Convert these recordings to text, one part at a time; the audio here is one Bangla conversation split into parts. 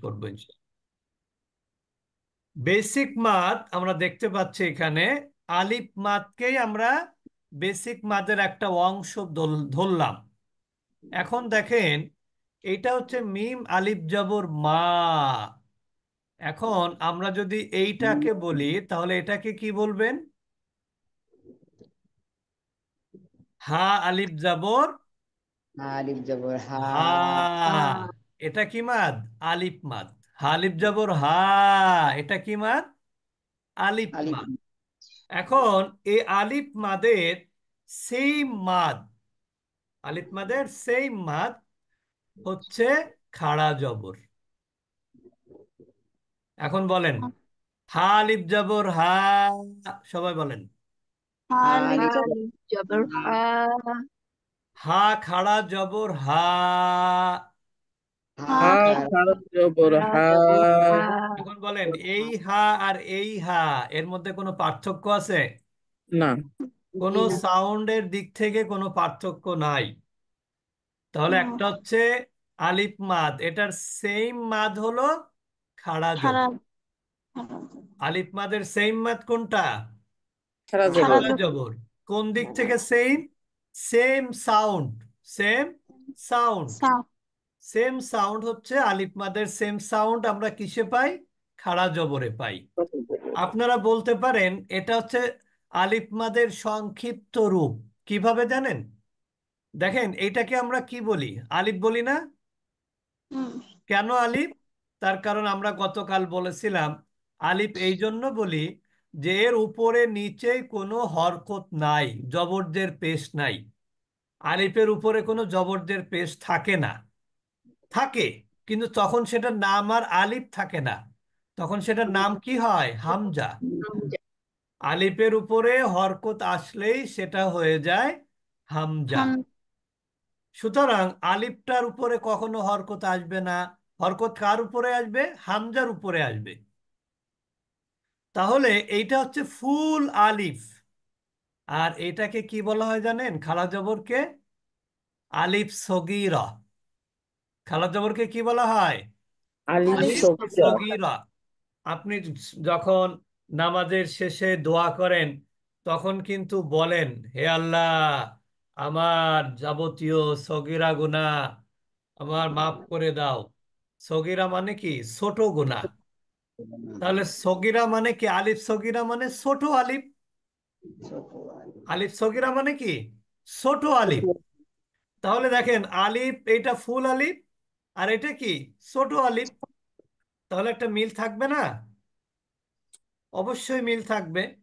করবো। বেসিক মাদ আমরা দেখতে পাচ্ছি এখানে আলিফ মাদকেই আমরা বেসিক মাদের একটা অংশ ধরলাম। এখন দেখেন এটা হচ্ছে মিম আলিফ জবর মা। এখন আমরা যদি এইটাকে বলি তাহলে এটাকে কি বলবেন? হা আলিফ জবর আলিফ জবর হা। হা। এটা কি মাদ? আলিফ মাদ। হা আলিফ জবর হা। এটা কি মাদ? আলিফ আলিফ। মাদ। এখন এই আলিফ মাদের সেম মাদ, আলিফ মাদের সেম মাদ হচ্ছে খাড়া জবর। এখন বলেন হা আলিফ জবর হা, সবাই বলেন। আলিফ জবর আলিফ জবর হা। হা খাড়া জবর হা। হা হা খাড়া জবর হা। জবর হা। এখন বলেন এই হা আর এই হা এর মধ্যে কোনো পার্থক্য আছে? না। কোনো জি না। সাউন্ডের দিক থেকে কোনো পার্থক্য নাই। তাহলে হুম, একটা হচ্ছে আলিফ মাদ, এটার সেম মাদ হলো খাড়া জবর। খারাপ খারাপ। আলিফ মাদের সেম মাদ কোনটা? খাড়া খাড়া জবর। খাড়া জবর। জবর। কোন দিক থেকে same? Same sound. Same sound. সা। সেম সাউন্ড হচ্ছে আলিফ মাদের সেম সাউন্ড আমরা কিসে পাই? খাড়া জবরে পাই। আপনারা বলতে পারেন এটা হচ্ছে আলিফ মাদের সংক্ষিপ্ত রূপ। কিভাবে জানেন? দেখেন এইটাকে আমরা কি বলি? আলিফ বলি না? হুম, কেন আলিফ? তার কারণ আমরা গতকাল বলেছিলাম আলিফ এই জন্য বলি যে এর উপরে নিচে কোনো হরকত নাই, জবরদের পেশ নাই। আলিফের উপরে কোনো জবরদের পেশ থাকে না। থাকে, কিন্তু তখন সেটার নাম আর আলিফ থাকে না, তখন সেটার নাম কি হয়? হামজা। আলিফের উপরে হরকত আসলেই সেটা হয়ে যায় হামজা। হাম। সুতরাং আলিফটার উপরে কখনো হরকত আসবে না। হরকত কার উপরে আসবে? হামজার উপরে আসবে। তাহলে এইটা হচ্ছে ফুল আলিফ। আর এটাকে কি বলা হয় জানেন? খালা জবরকে আলিফ সগীরা। খালা জবরকে কি বলা হয়? আলিফ আলিফ আলিফ সগীরা। সগীরা। আপনি যখন নামাজের শেষে দোয়া করেন তখন কিন্তু বলেন হে আল্লাহ, আমার যাবতীয় সগীরা গুনাহ আমার মাফ করে দাও। সগীরা মানে কি? ছোট গুনাহ। তাহলে সগীরা মানে কি? আলিফ সগীরা মানে ছোট আলিফ। আলিফ সগীরা মানে কি? ছোট আলিফ। তাহলে দেখেন আলিফ এটা ফুল আলিফ, আর এটা কি? ছোট আলিফ। তাহলে একটা মিল থাকবে না? অবশ্যই মিল থাকবে।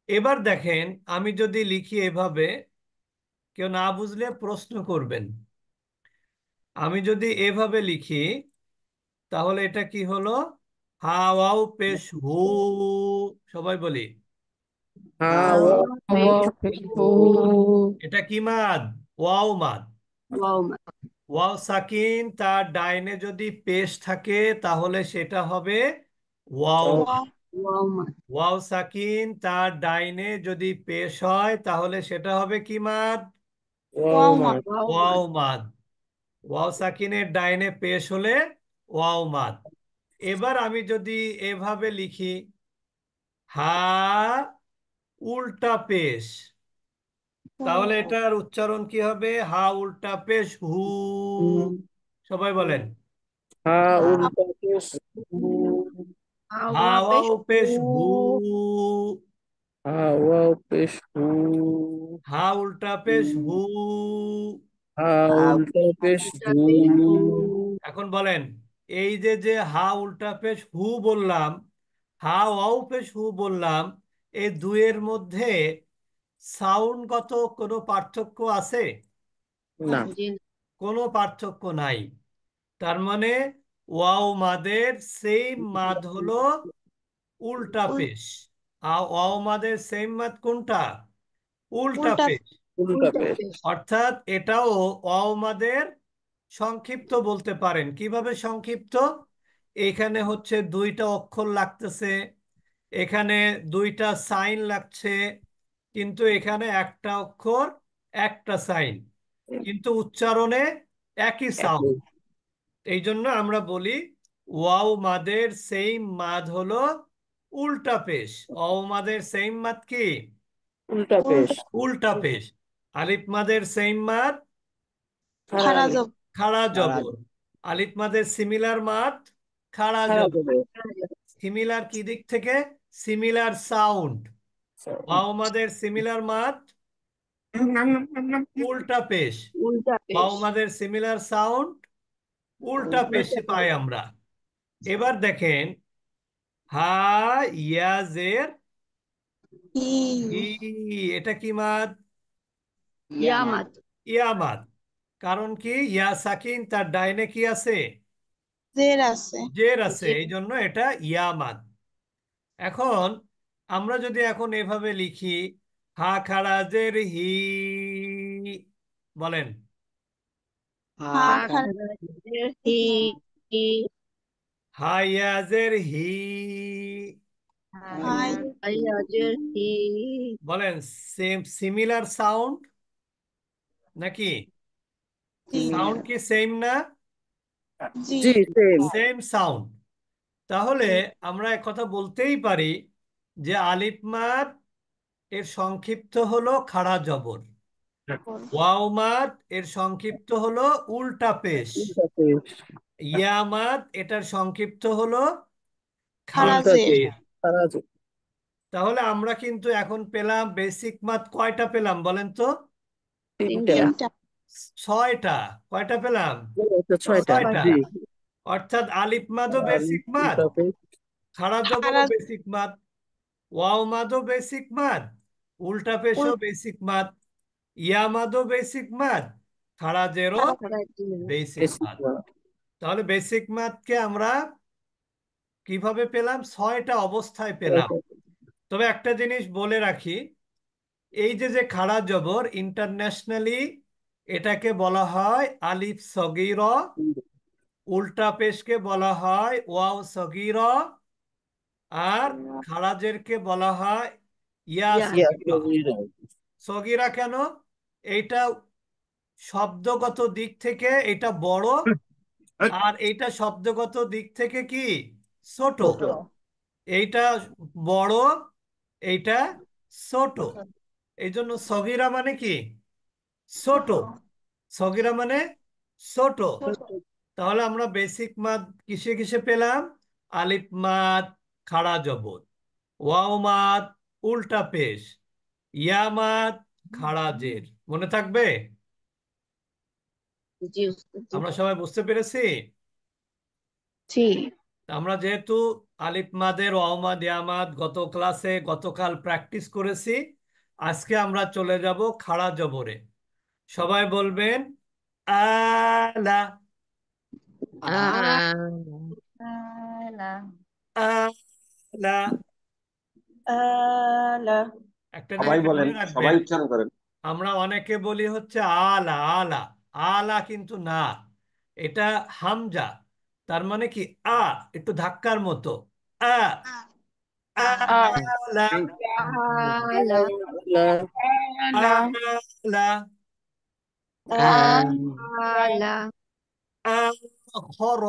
এবার দেখেন আমি যদি লিখি এভাবে, কেউ না বুঝলে প্রশ্ন করবেন। আমি যদি এভাবে লিখি তাহলে এটা কি হলো? হাওয়াও পেশ হু। সবাই বলি হা হাওয়া ওয়াও পেশ পেশু। হু। এটা কি মাদ? ওয়াও মাদ। ওয়াও মা। ওয়াও সাকিন তার ডাইনে যদি পেশ থাকে তাহলে সেটা হবে ওয়াও মাদ। ওয়াও মা। ওয়াও সাকিন তার ডাইনে যদি পেশ হয় তাহলে সেটা হবে কি মাদ? ওয়াও ওয়াও মা। মা। ওয়াও মাদ। ওয়াও সাকিনের ডাইনে পেশ হলে ওয়াও মাদ। এবার আমি যদি এভাবে লিখি হা উল্টা পেশ, তাহলে এটার উচ্চারণ কি হবে? হা উল্টা পেশ হু। সবাই বলেন হা হা। উল্টা পেশু। হা হাওয়া পেশ ওয়াও হু। পেশ হু। হা ওয়াও পেশু। হা উল্টা পেশ হু। হা উল্টা উল্টা পেশু। পেশ হু। এখন বলেন এই যে যে হা উল্টা পেশ হু বললাম, হা ওয়াও পেশ হু বললাম, এই দুয়ের মধ্যে সাউন্ডগত কোনো পার্থক্য আছে? না। জি না। কোনো পার্থক্য নাই। তার মানে ওয়াও মাদের সেম মাদ হলো উল্টা উল- পেশ। আর ওয়াও মাদের সেম মাদ কোনটা? উল্টা উল্টা। পেশ। উল্টা উল্টা পেশ। পেশ। অর্থাৎ এটাও ওয়াও মাদের সংক্ষিপ্ত বলতে পারেন। কিভাবে সংক্ষিপ্ত? এখানে হচ্ছে দুইটা অক্ষর লাগতেছে, এখানে দুইটা সাইন লাগছে, কিন্তু এখানে একটা অক্ষর একটা সাইন, কিন্তু উচ্চারণে একই একই। সাউন্ড। এই জন্য আমরা বলি ওয়াও মাদের সেম মাদ হলো উল্টা পেশ। ওয়াও মাদের সেম মাদ কি? উল্টা পেশ। উল্টা পেশ। আলিফ মাদের সেম মাদ খাড়া খারা জবর। জব খাড়া খাড়া জবর। আলিফ মাদের সিমিলার মাদ খাড়া খাড়া জবর। জবর। সিমিলার কি দিক থেকে? Similar sound. ওয়াও মাদের সিমিলার মাদ উল্টা পেশ। উল্টা ওয়াও পেশ মাদের সিমিলার সাউন্ড উল্টা পেশ উল্টা পাই পেশ আমরা। এবার দেখেন হা ইয়াজের ই ই, এটা কি মাদ? ইয়ামাত ইয়ামাত ইয়ামাদ। কারণ কি? ইয়া সাকিন, তার ডাইনে কি আছে? জের আছে জের আছে, যে এই জন্য এটা ইয়ামাদ। এখন আমরা যদি এখন এভাবে লিখি হা খাড়া জের হি, বলেন। হা হা খাড়া খারা হি হি হা ইয়াজের হি, হাই আয়াজের হি বলেন। সেম সিমিলার সাউন্ড নাকি? জি সাউন্ড কি সেম না? জি জি সেম। Same sound. তাহলে জি আমরা এক কথা বলতেই পারি যে আলিফ মাদ এর সংক্ষিপ্ত হলো খাড়া জবর। ওয়াও মাদ এর সংক্ষিপ্ত হলো উল্টা পেশ। উল্টা পেশ। ইয়া মাদ এটার সংক্ষিপ্ত হলো খাড়া খারা উল্টা জের পেশ। জের। খাড়া জবর। তাহলে আমরা কিন্তু এখন পেলাম বেসিক মাদ কয়টা পেলাম বলেন তো? তিনটা। তিনটা ছয়টা। কয়টা পেলাম? ছয়টা। ছয়টা। জি। অর্থাৎ আলিফ মাদও আর বেসিক মাদ, উল্টা পেশ। খাড়া জবরও খারা বেসিক মাদ, ওয়াও মাদও বেসিক মাদ, উল্টা পেশও উল বেসিক মাদ, ইয়া মাদও বেসিক মাদ, খাড়া জেরও খারা বেসিক বেশি মাদ। তাহলে বেসিক মাদকে আমরা কিভাবে পেলাম? ছয়টা অবস্থায় পেলাম। তবে একটা জিনিস বলে রাখি, এই যে যে খাড়া জবর ইন্টারন্যাশনালি এটাকে বলা হয় আলিফ সগীর, উল্টা পেশকে বলা হয় ওয়াও সগীর, আর খারাজেরকে বলা হয় ইয়া ইয়া ইয়া সগীরা। সগীরা। সগীরা কেন? এইটা শব্দগত দিক থেকে এটা বড়, আর এইটা শব্দগত দিক থেকে কি ছোট। ছোট। এইটা বড়, এইটা ছোট। এই জন্য সগীরা মানে কি? ছোট। ছোট সগীরা মানে ছোট। ছোট তাহলে আমরা বেসিক মাদ কিসে কিসে পেলাম? আলিফ মাদ খাড়া জবর, ওয়াও মাদ উল্টা পেশ, ইয়া মাদ খাড়া জের। মনে থাকবে? জি উস্তাদ, জি আমরা সবাই বুঝতে পেরেছি? জি আমরা যেহেতু আলিফ মাদের ওয়াও মাদ ইয়া মাদ গতকাল প্র্যাকটিস করেছি, আজকে আমরা চলে যাব খাড়া জবরে। সবাই বলবেন আলা, আলা আলা। আলা একটা সবাই জিনিস বলেন, মনে সবাই রাখবেন, উচ্চারণ করেন। আমরা অনেকে বলি হচ্ছে আলা আলা, আলা কিন্তু না, এটা হামজা। তার মানে কি আ, একটু ধাক্কার মতো। আ, আলা, আলা আলা আলা, আলা আখর।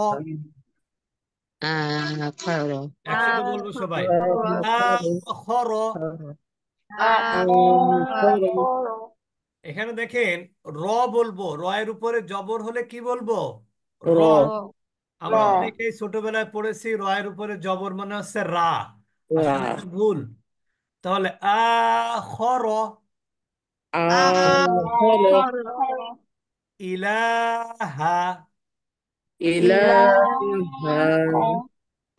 আখারো একসাথে বলবো সবাই, আখর। আখর এখানে দেখেন র বলবো, র এর উপরে জবর হলে কি বলবো? র। র। র আমরা অনেকেই ছোটবেলায় পড়েছি র এর উপরে জবর মানে হচ্ছে রা, আসলে রা। এটা ভুল। তাহলে আ খ র, আখর। আখর ইলাহা, ইলাহা।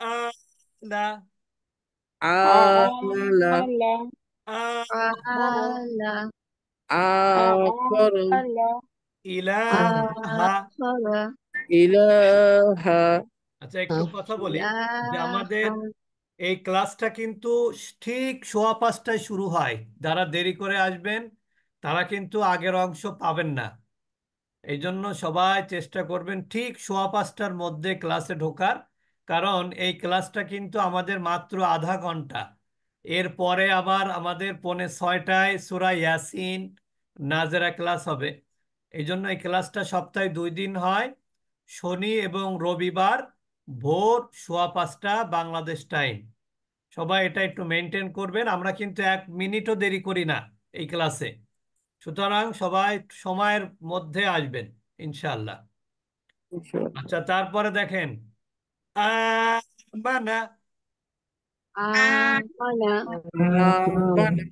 আলা, আলা। আখর, আলা আখর। ইলাহা। ইলাহা। আচ্ছা একটু কথা বলি, যে আমাদের এই ক্লাসটা কিন্তু ঠিক 5:15টায় শুরু হয়। যারা দেরি করে আসবেন তারা কিন্তু আগের অংশ পাবেন না। এই জন্য সবাই চেষ্টা করবেন ঠিক 5:15টার মধ্যে ক্লাসে ঢোকার। কারণ এই ক্লাসটা কিন্তু আমাদের মাত্র আধা ঘন্টা। এরপরে আবার আমাদের 5:45টায় সূরা ইয়াসিন নাজেরা ক্লাস হবে। এই জন্য এই ক্লাসটা সপ্তাহে 2 দিন হয়, শনি এবং রবিবার ভোর 5:15 বাংলাদেশ টাইম। সবাই এটা একটু মেনটেন করবেন, আমরা কিন্তু 1 মিনিটও দেরি করি না এই ক্লাসে। সুতরাং সবাই সময়ের মধ্যে আসবেন ইনশাআল্লাহ। আচ্ছা, তারপরে দেখেন আমানা, আমানা আমানা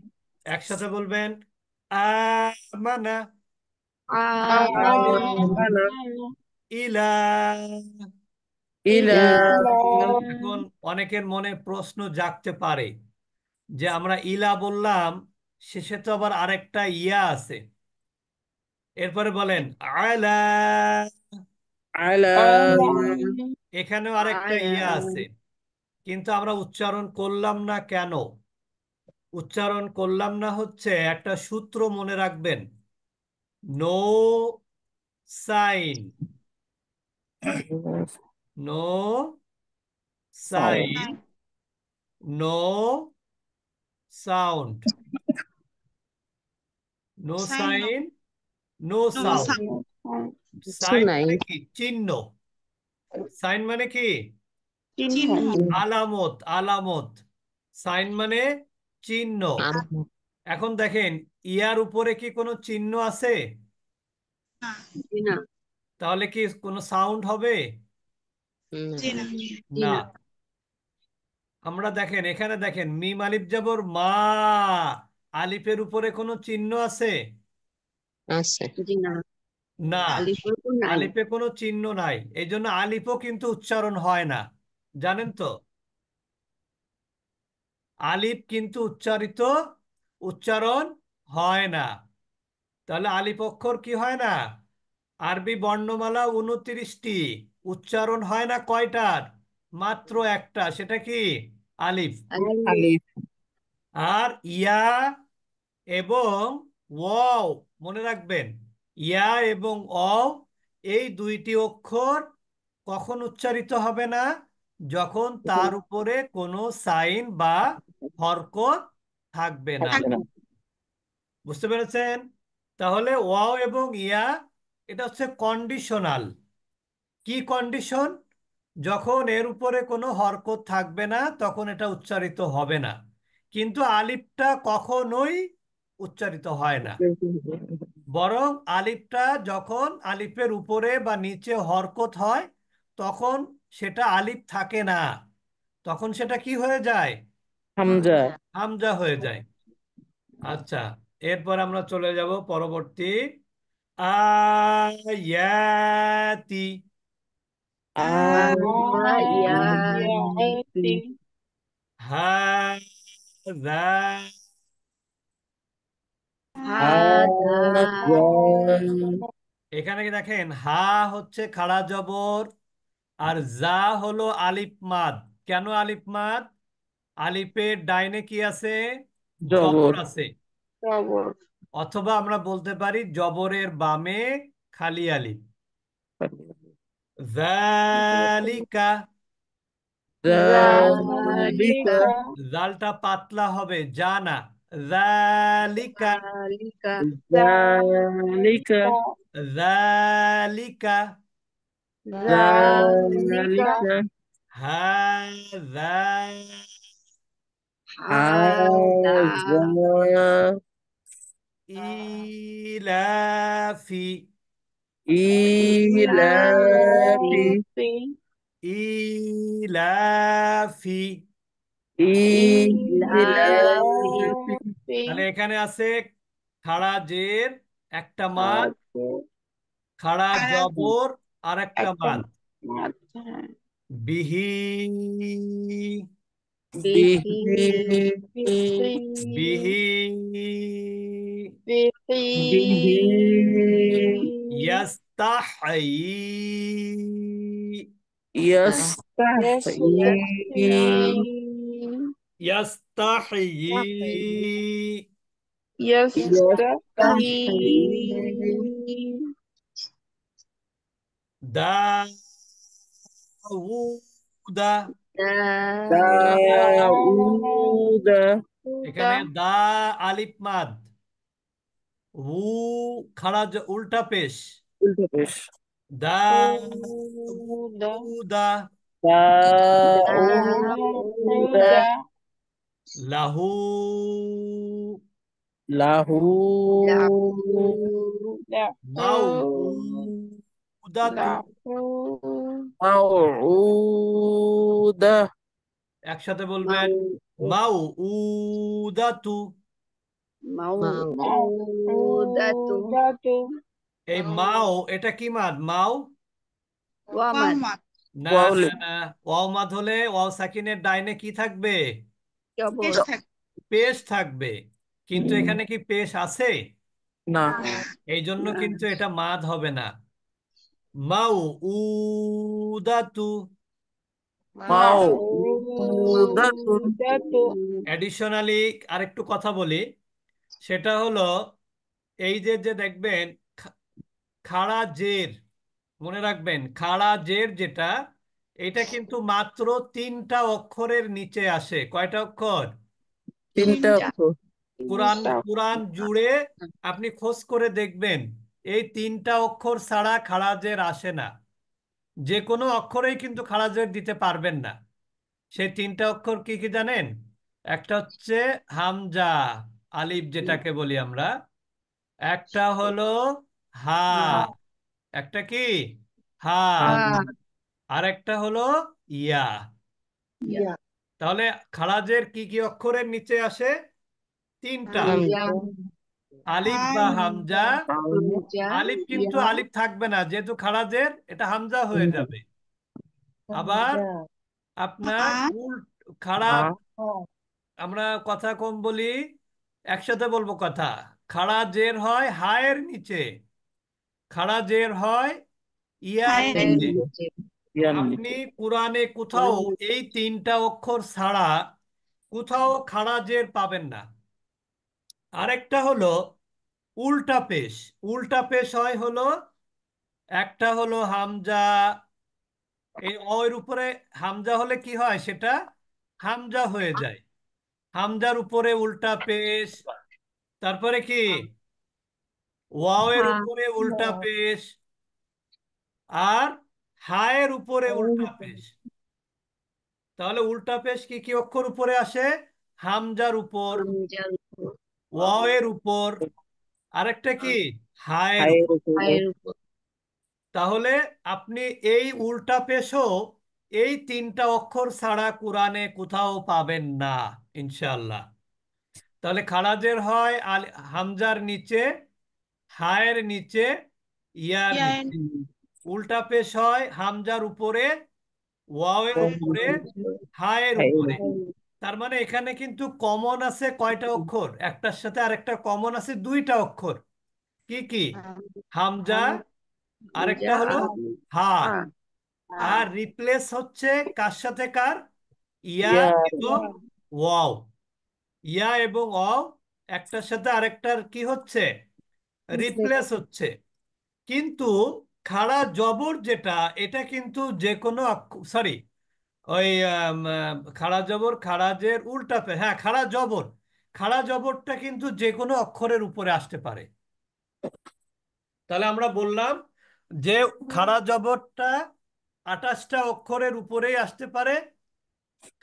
একসাথে বলবেন আমানা আমানা আমানা ইলা। ইলা এখন অনেকের মনে প্রশ্ন জাগতে পারে যে আমরা ইলা বললাম, শেষে তো আবার আরেকটা ইয়া আছে। এরপরে বলেন আলা, আলা এখানেও আরেকটা আলা ইয়া আছে, কিন্তু আমরা উচ্চারণ করলাম না কেন? উচ্চারণ করলাম না হচ্ছে একটা সূত্র মনে রাখবেন, no sign, no sound sign, no sound, no sign, no sound. কিছু সাইন নাই মানে কি? চিহ্ন। সাইন মানে কি? আলামত, আলামত। সাইন মানে চিহ্ন। এখন দেখেন, ইয়ার উপরে কি কোনো চিহ্ন আছে? না তাহলে কি কোনো সাউন্ড হবে? জি না। না আমরা দেখেন, এখানে দেখেন মিম আলিফ জবর মা, আলিফের উপরে কোনো চিহ্ন আছে? আছে জি না না, আলিপুর নাই আলিফে কোনো চিহ্ন নাই, এই জন্য আলিফও কিন্তু উচ্চারণ হয় না, জানেন তো? আলিফ কিন্তু উচ্চারণ হয় না। তাহলে আলিফ অক্ষর কি হয় না? আরবি বর্ণমালা 29টি, উচ্চারণ হয় না কয়টার? মাত্র একটা, সেটা কি? আলিফ। আলিফ আর ইয়া এবং ওয়াও, মনে রাখবেন, ইয়া এবং অ, এই দুইটি অক্ষর কখন উচ্চারিত হবে না? যখন তার উপরে কোনো সাইন বা হরকত থাকবে না। থাকবে না বুঝতে পেরেছেন? তাহলে ওয়াও এবং ইয়া, এটা হচ্ছে কন্ডিশনাল। কি কন্ডিশন? যখন এর উপরে কোনো হরকত থাকবে না তখন এটা উচ্চারিত হবে না, কিন্তু আলিফটা কখনোই উচ্চারিত হয় না। বরং আলিফটা যখন আলিফের উপরে বা নিচে হরকত হয় তখন সেটা আলিফ থাকে না, তখন সেটা কি হয়ে যায়? হামজা হামজা হয়ে যায়। আচ্ছা, এরপর আমরা চলে যাব পরবর্তী আয়াতি। আয়াতি হাযা, হাদা এখানে কি দেখেন, হা হচ্ছে খাড়া জবর, আর যা হলো আলিফ মাদ। কেন আলিফ মাদ? আলিফের ডাইনে কি আছে? জবর জবর আছে। অথবা আমরা বলতে পারি জবরের বামে খালি আলিফ। যালিকা, যালিকা জালটা পাতলা হবে, জানা। যালিকা, যালিকা যালিকা যালিকা, যালিকা যালিকা হাযা হাদা হাযা ইলাফি, ইলাফি ইলাফি। ইলাফি ইলাফি তাহলে এখানে আছে খাড়া জের একটা মাদ, খাড়া জবর আর একটা মাদ, বিহি, বিহি বিহি, বিহি ইয়াস্তাহয়ি, ইয়াস্তাহয়ি ইয়াস্তাহয়ি, ইয়াস্তাহয়ি দাউদা, দাউদা এখানে দা আলিফ মাদ, উ খাড়া উল্টা পেশ, উল্টো পেশ দাউদা, দাউদ দাউদা লাহু লাহু লাহু মাউউদাতু। মাউউদা একসাথে বলবেন, মাউ মাউউদাতু। মাউউদাতু এই মাও, এটা কি মাদ? মাও ওয়ামাদ না, না, ওয়াউলি না। ওয়াও মাদ হলে ওয়াও সাকিনের ডাইনে কি থাকবে? জবর পেশ থাকবে। কিন্তু এখানে কি পেশ আছে? না এই জন্য কিন্তু এটা মাদ হবে না। মাউ উদাতু। মাউউদাতুন অ্যাডিশনালি আরেকটু কথা বলি, সেটা হলো এই যে যে দেখবেন খা- খাড়া জের, মনে রাখবেন খাড়া জের যেটা, এটা কিন্তু মাত্র 3টা অক্ষরের নিচে আসে। কয়টা অক্ষর? তিনটা তিনটা অক্ষর কোরআন কোরআন জুড়ে আপনি খোঁজ করে দেখবেন, এই 3টা অক্ষর ছাড়া খাড়া জের আসে না। যে কোনো অক্ষরেই কিন্তু খাড়া জের দিতে পারবেন না। সেই 3টা অক্ষর কি কি জানেন? একটা হচ্ছে হামজা, আলিফ যেটাকে বলি আমরা। একটা হলো হা, হা একটা কি হা, হা আর একটা হলো ইয়া। ইয়া তাহলে খাড়াজের কি কি অক্ষরের নিচে আসে? 3টা। হামজা আলিফ বা হামজা। হামজা আলিফ কিন্তু ইয়া আলিফ থাকবে না, যেহেতু খাড়াজের এটা হামজা হয়ে যাবে। আবার আপনার খাড়া, হা আমরা কথা কম বলি, একসাথে বলবো কথা। খাড়া জের হয় হায়ের নিচে, খাড়া জের হয় ইয়ার হায়ের নিচে। নিচে ইয়ার আপনি নিচে কোরআনে কোথাও এই 3টা অক্ষর ছাড়া কোথাও খাড়া জের পাবেন না। আরেকটা হলো উল্টা পেশ। উল্টা পেশ হয় হলো, একটা হলো হামজা, এই এর উপরে হামজা হলে কি হয়? সেটা হামজা হয়ে যায়। হামজার উপরে উল্টা পেশ। তারপরে কি ওয়াও এর হা উপরে উল্টা পেশ, আর হায়ের উপরে উল্টা পেশ। তাহলে উল্টা পেশ কি কি অক্ষর উপরে আসে? হামজার উপর, হামজার উপর ওয়াও এর উপর, আরেকটা কি হায়ের হায়ের উপর। উপরে হায়ের উপর তাহলে আপনি এই উল্টা পেশও এই 3টা অক্ষর ছাড়া কোরআনে কোথাও পাবেন না ইনশাআল্লাহ। তাহলে খারাজের হয় হামজার নিচে, হায়ের নিচে, ইয়ার নিচে। উল্টা পেশ হয় হামজার উপরে, ওয়াওয়ের উপরে, হায়ের হায়ের উপরে। উপরে তার মানে এখানে কিন্তু কমন আছে কয়টা অক্ষর? একটার সাথে আরেকটা কমন আছে 2টা অক্ষর। কি কি? হামজা, আরেকটা হামজা হলো আর হা। হা আর রিপ্লেস হচ্ছে কার সাথে কার? ইয়া ইয়া এবং ওয়াও। ইয়া এবং ওয়াও একটার সাথে আরেকটার কি হচ্ছে? রিপ্লেস হচ্ছে। কিন্তু খাড়া জবর যেটা, এটা কিন্তু যে কোনো, সরি, ওই খাড়া জবর, খাড়াজের উল্টা হ্যাঁ খাড়া জবর, খাড়া জবরটা কিন্তু যে কোনো অক্ষরের উপরে আসতে পারে। তাহলে আমরা বললাম যে খাড়া জবরটা 28টা অক্ষরের উপরেই আসতে পারে,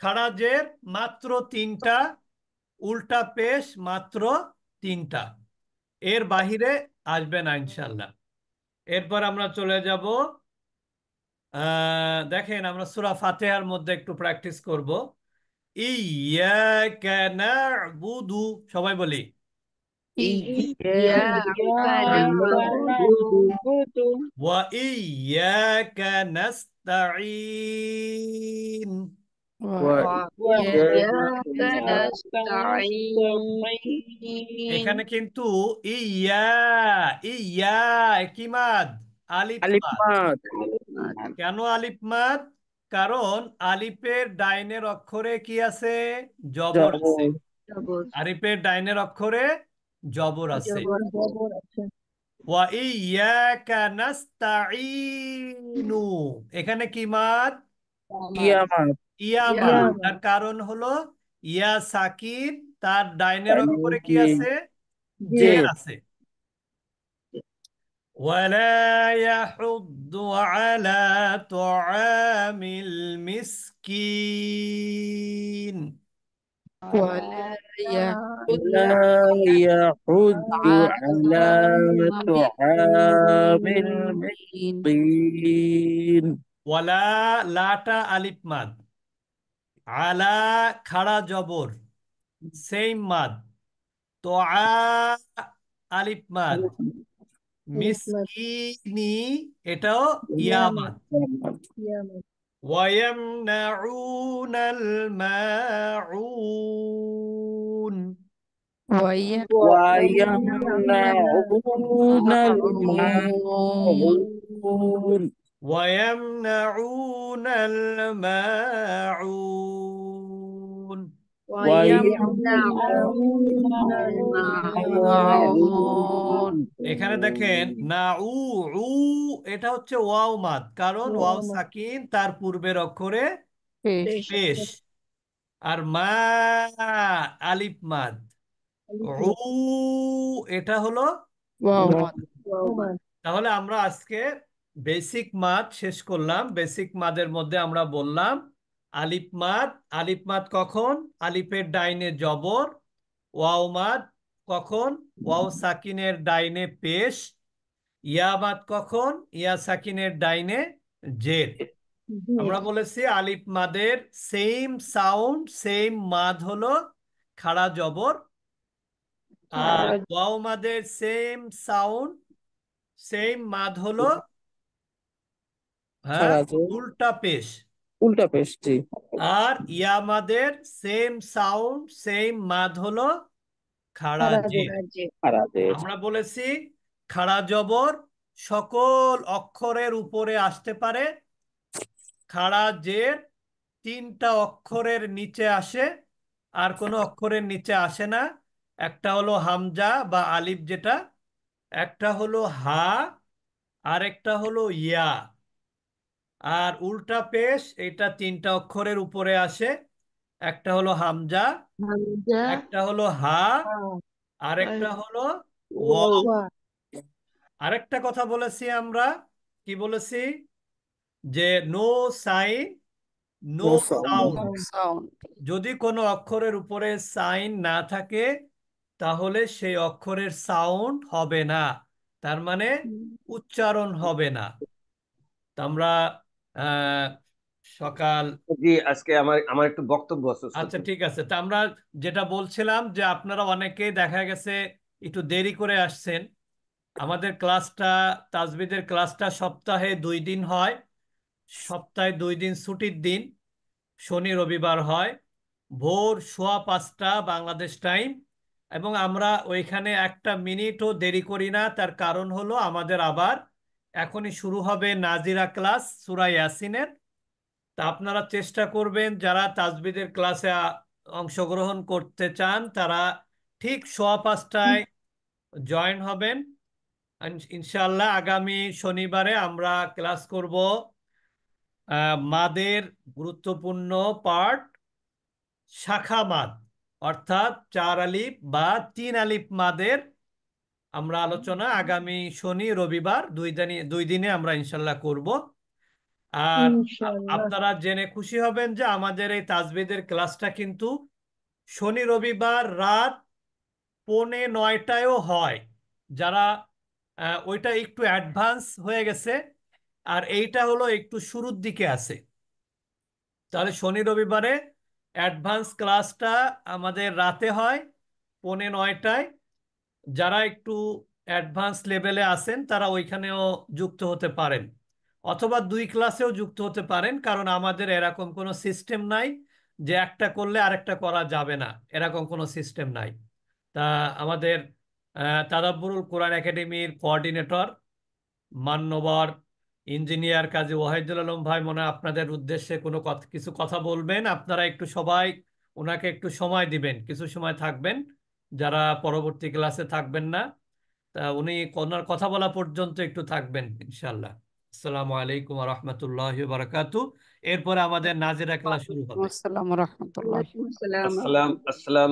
খাড়াজের মাত্র 3টা, উল্টা পেশ মাত্র 3টা, এর বাহিরে আসবে না ইনশাল্লাহ। এরপর আমরা চলে যাব, দেখেন আমরা সূরা ফাতিহার মধ্যে একটু প্র্যাকটিস করব। ইয়াকা না'বুদু, সবাই বলি ইয়াকা না'বুদু ওয়া ইয়াকা নাস্তাঈন। ওয়া ওয়া ইয়াকা নাস্তাঈন এখানে কিন্তু ইয়া, ইয়া কি মাদ? আলিফ আলিফ মাদ। মাদ কেন আলিফ মাদ? কারণ আলিফের ডাইনের অক্ষরে কি আছে? জবর আছে। জবর জবর আলিফের ডাইনের অক্ষরে জবর আছে। জবর ওয়া ইয়াকা নাস্তাঈনু, এখানে কি মাদ? ইয়া মাদ ইয়া ইয়া মাদ। তার কারণ হলো ইয়া সাকিন, তার ডাইনের তার অক্ষরে কি যে আছে? জের জের আছে। ولا يحض على طعام المسكين ولا يحض لا يحض على طعام المسكين المسكين ওয়ালা লাটা আলিফ মাদ আলা খাড়া জবর সেম মাদ তো আলিফ মাদ মিসকিনি এটাও ইয়া মাদ ওয়ায়ামনাউনাল মাউন ويمنعون ويمنعون الماعون ويمنعون الماعون ويمنعون الماعون এখানে দেখেন না উ উ এটা হচ্ছে ওয়াও মাদ কারণ ওয়াও সাকিন তার পূর্বের অক্ষরে পেশ পেশ আর মা আলিফ মাদ উ এটা হলো ওয়াও ওয়াও। মাদ তাহলে আমরা আজকে বেসিক মাদ শেষ করলাম। বেসিক মাদের মধ্যে আমরা বললাম আলিফ মাদ। আলিফ মাদ কখন? আলিফের ডাইনে জবর। ওয়াও মাদ কখন? ওয়াও সাকিনের ডাইনে পেশ। ইয়া মাদ কখন? ইয়া সাকিনের ডাইনে জের। আমরা বলেছি আলিফ মাদের সেম সাউন্ড সেম মাদ হলো খাড়া জবর, আর ওয়াও মাদের সেম সাউন্ড সেম মাদ হলো হ্যাঁ উল্টা পেশ। উল্টা পেশটি আর ইয়ামাদের সেম সাউন্ড সেম মাদ হলো খাড়া জের। খারাপের আমরা বলেছি খাড়া জবর সকল অক্ষরের উপরে আসতে পারে, খাড়া জের তিনটা অক্ষরের নিচে আসে, আর কোনো অক্ষরের নিচে আসে না। একটা হলো হামজা বা আলিফ যেটা, একটা হলো হা, আর একটা হলো ইয়া। আর উল্টা পেশ এটা তিনটা অক্ষরের উপরে আসে, একটা হলো হামজা, একটা হলো হা, আর একটা হলো ওয়াও। আরেকটা কথা বলেছি আমরা, কি বলেছি? যে no sign no sound. Sound যদি কোনো অক্ষরের উপরে সাইন না থাকে তাহলে সেই অক্ষরের সাউন্ড হবে না, তার মানে উচ্চারণ হবে না। তা আমরা আহ সকাল জি, আজকে আমার আমার একটু বক্তব্য আছে আচ্ছা উস্তাদ। ঠিক আছে। তা আমরা যেটা বলছিলাম যে আপনারা অনেকেই দেখা গেছে একটু দেরি করে আসছেন। আমাদের ক্লাসটা, তাজবিদের ক্লাসটা সপ্তাহে 2 দিন হয়। সপ্তাহে 2 দিন ছুটির দিন, শনি রবিবার হয়, ভোর 5:15 বাংলাদেশ টাইম। এবং আমরা ওইখানে একটা মিনিটও দেরি করি না। তার কারণ হলো আমাদের আবার এখনই শুরু হবে নাজিরা ক্লাস সূরা ইয়াসিনের। তা আপনারা চেষ্টা করবেন যারা তাজবিদের ক্লাসে অংশগ্রহণ করতে চান তারা ঠিক 5:15 জয়েন হবেন। ইনশাআল্লাহ আগামী শনিবারে আমরা ক্লাস করব মাদের গুরুত্বপূর্ণ পার্ট শাখা মাদ, অর্থাৎ 4 আলিফ বা 3 আলিফ মাদের আমরা আলোচনা আগামী শনি রবিবার 2 দিনে আমরা ইনশাল্লাহ করব। আর আপনারা জেনে খুশি হবেন যে আমাদের এই তাজবিদের ক্লাসটা কিন্তু শনি রবিবার রাত 8:45-ও হয়। যারা ওইটা একটু অ্যাডভান্স হয়ে গেছে, আর এইটা হলো একটু শুরুর দিকে আছে। তাহলে শনি রবিবারে অ্যাডভান্স ক্লাসটা আমাদের রাতে হয় 8:45-টায়। যারা একটু অ্যাডভান্স লেভেলে আছেন তারা ওইখানেও যুক্ত হতে পারেন, অথবা 2 ক্লাসেও যুক্ত হতে পারেন, কারণ আমাদের এরকম কোনো সিস্টেম নাই যে একটা করলে আরেকটা করা যাবে না, এরকম কোনো সিস্টেম নাই। তা আমাদের তাদাব্বুরুল কোরআন একাডেমির কোঅর্ডিনেটর মান্যবর ইঞ্জিনিয়ার কাজী ওয়াহিদুল আলম ভাই মনে হয় আপনাদের উদ্দেশ্যে কোনো কিছু কথা বলবেন। আপনারা একটু সবাই ওনাকে একটু সময় দিবেন, কিছু সময় থাকবেন যারা পরবর্তী ক্লাসে থাকবেন না। তা উনি ওনার কথা বলা পর্যন্ত একটু থাকবেন ইনশাল্লাহ। আসসালামু আলাইকুম ওয়া রাহমাতুল্লাহি ওয়া বারাকাতুহু। এরপরে আমাদের নাজিরা ক্লাস শুরু হবে। আসসালামু রাহমাতুল্লাহ আসসালাম আসসালাম।